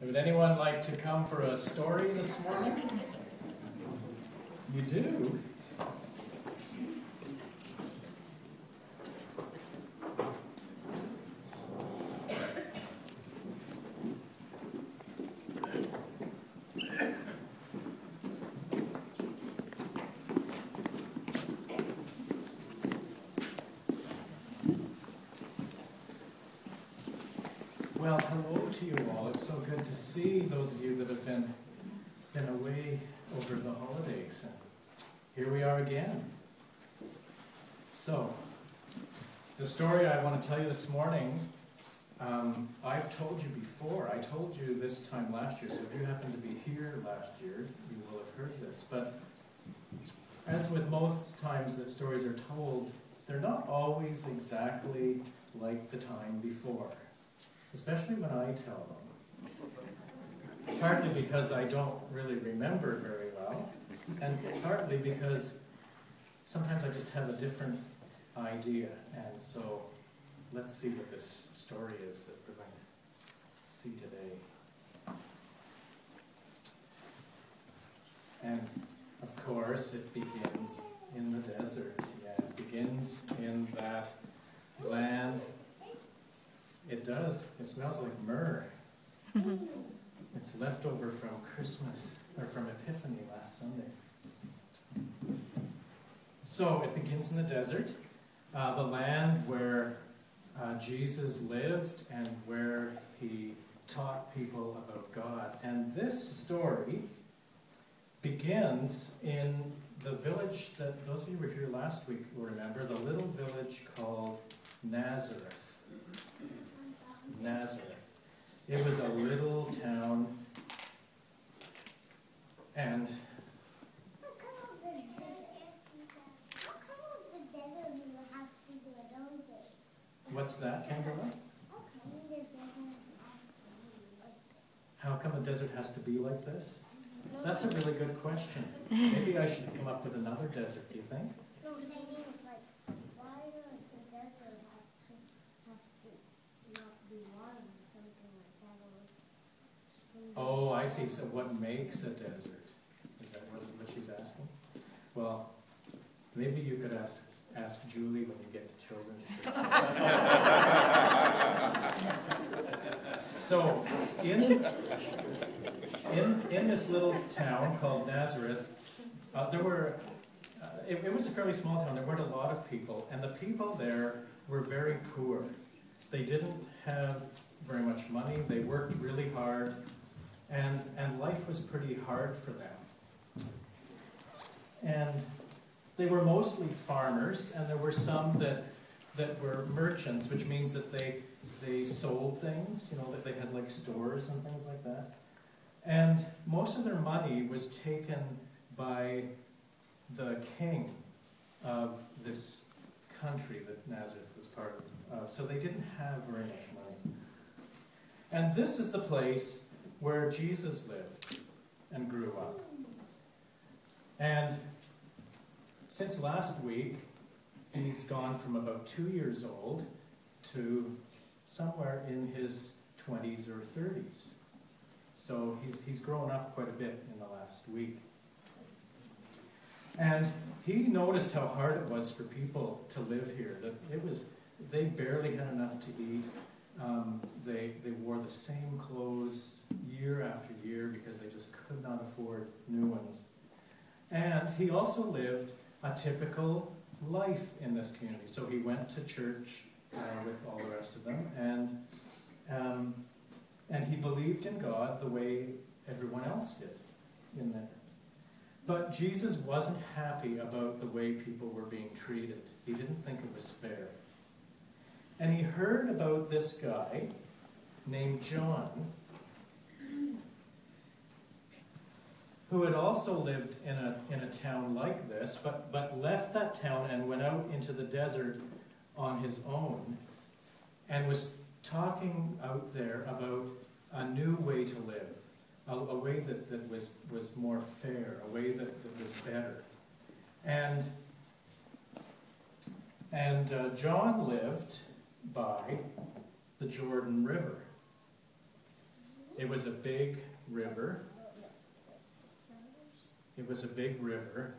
Would anyone like to come for a story this morning? You do? Well, hello to you all. It's so good to see those of you that have been away over the holidays. Here we are again. So, the story I want to tell you this morning, I've told you before. I told you this time last year, so if you happened to be here last year, you will have heard this. But as with most times that stories are told, they're not always exactly like the time before. Especially when I tell them. Partly because I don't really remember very well, and partly because sometimes I just have a different idea. And so let's see what this story is that we're going to see today. And of course it begins in the desert. Yeah, it begins in that land. It does. It smells like myrrh. It's left over from Christmas, or from Epiphany last Sunday. So it begins in the desert, the land where Jesus lived and where he taught people about God. And this story begins in the village that those of you who were here last week will remember, the little village called Nazareth. Nazareth. It was a little town, and what's that, Kimberly? How come the desert has to be like this? That's a really good question. Maybe I should come up with another desert, do you think? Oh, I see. So what makes a desert? Is that what she's asking? Well, maybe you could ask Julie when you get to children's church. So, in this little town called Nazareth, there were, it was a fairly small town. There weren't a lot of people, and the people there were very poor. They didn't have very much money. They worked really hard. And life was pretty hard for them. And they were mostly farmers, and there were some that were merchants, which means that they sold things, you know, that they had like stores and things like that. And most of their money was taken by the king of this country that Nazareth was part of. So they didn't have very much money. And this is the place where Jesus lived and grew up. And since last week, he's gone from about 2 years old to somewhere in his 20s or 30s. So he's grown up quite a bit in the last week. And he noticed how hard it was for people to live here. That they barely had enough to eat. They wore the same clothes year after year because they just could not afford new ones. And he also lived a typical life in this community. So he went to church with all the rest of them, and he believed in God the way everyone else did in there. But Jesus wasn't happy about the way people were being treated. He didn't think it was fair. And he heard about this guy named John, who had also lived in a town like this, but left that town and went out into the desert on his own, and was talking out there about a new way to live, a way that was more fair, a way that was better. And John lived by the Jordan River. It was a big river. It was a big river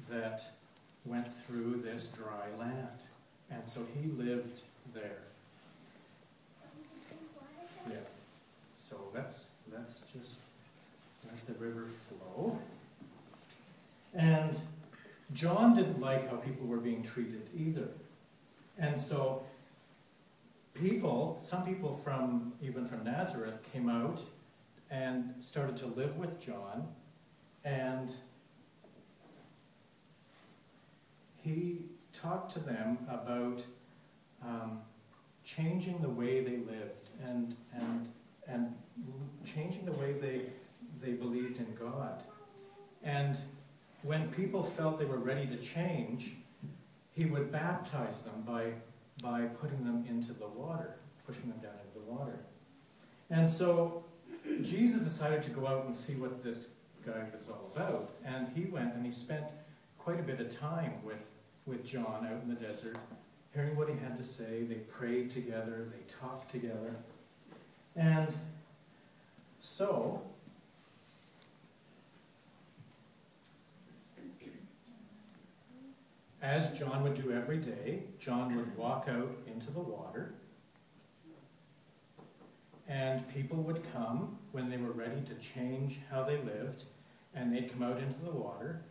that went through this dry land. And so he lived there. Yeah. So let's just let the river flow. And John didn't like how people were being treated either. And so some people even from Nazareth came out and started to live with John, and he talked to them about changing the way they lived and changing the way they believed in God. And when people felt they were ready to change, he would baptize them by putting them into the water, pushing them down into the water. And so Jesus decided to go out and see what this guy was all about. And he went and he spent quite a bit of time with John out in the desert, hearing what he had to say. They prayed together, they talked together. And so as John would do every day, John would walk out into the water, and people would come when they were ready to change how they lived, and they'd come out into the water,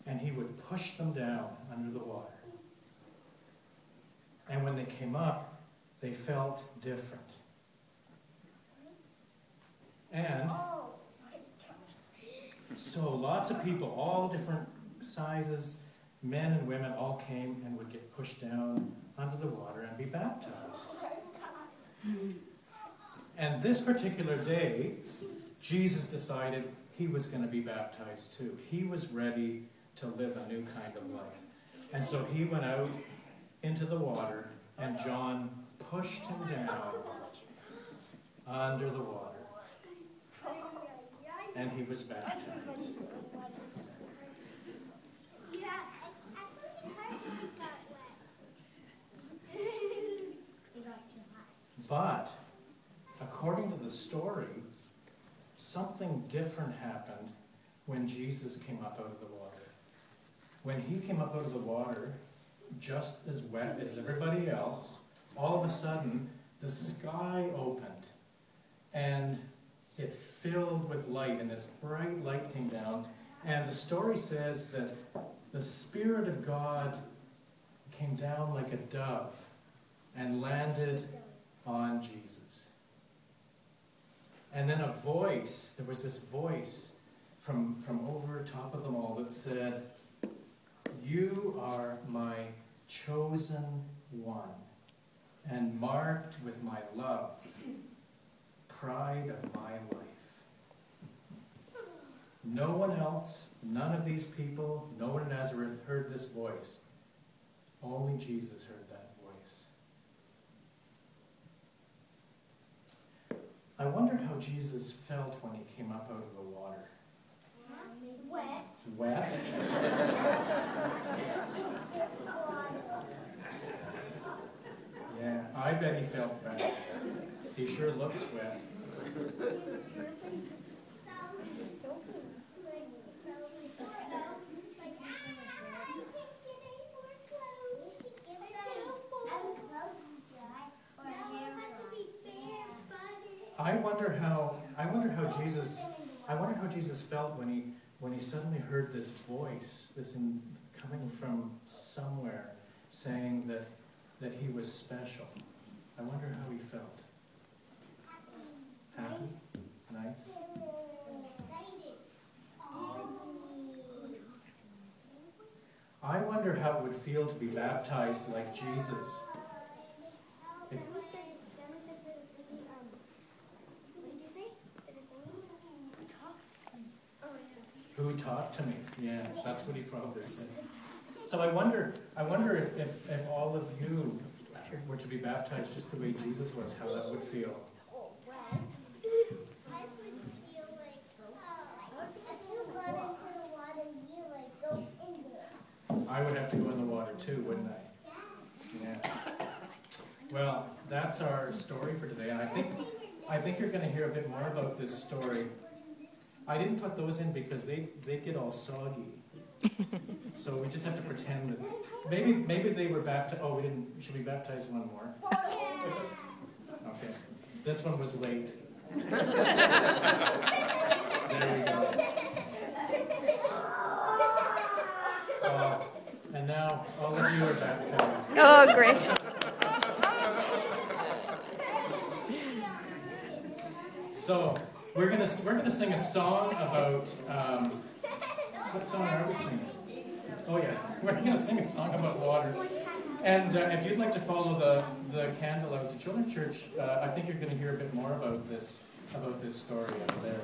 and he would push them down under the water. And when they came up, they felt different. And so lots of people, all different sizes, men and women, all came and would get pushed down under the water and be baptized. And this particular day, Jesus decided he was going to be baptized too. He was ready to live a new kind of life. And so he went out into the water, and John pushed him down under the water. And he was baptized. But, according to the story, something different happened when Jesus came up out of the water. When he came up out of the water, just as wet as everybody else, all of a sudden, the sky opened, and it filled with light, and this bright light came down, and the story says that the Spirit of God came down like a dove and landed on Jesus. And then there was this voice from over top of them all that said, "You are my chosen one, and marked with my love, pride of my life." No one else, none of these people, no one in Nazareth heard this voice. Only Jesus heard that voice. I wondered how Jesus felt when he came up out of the water. Wet. Wet? Yeah, I bet he felt bad. He sure looks wet. I wonder how Jesus felt when he suddenly heard this voice, coming from somewhere, saying that he was special. I wonder how he felt. Happy? Nice? I wonder how it would feel to be baptized like Jesus. Who talked to me? Yeah, that's what he probably said. So I wonder if all of you were to be baptized just the way Jesus was, how that would feel. I would feel like, if you got into the water, you like go in there. I would have to go in the water too, wouldn't I? Yeah. Well, that's our story for today, and I think I think you're going to hear a bit more about this story. I didn't put those in because they get all soggy. So we just have to pretend that maybe they were baptized. Oh, we didn't. Should we baptize one more? Okay. This one was late. There we go. And now all of you are baptized. Oh, great. So we're gonna sing a song about what song are we singing? Oh yeah, we're gonna sing a song about water. And if you'd like to follow the candle out to Children's Church, I think you're gonna hear a bit more about this story out there.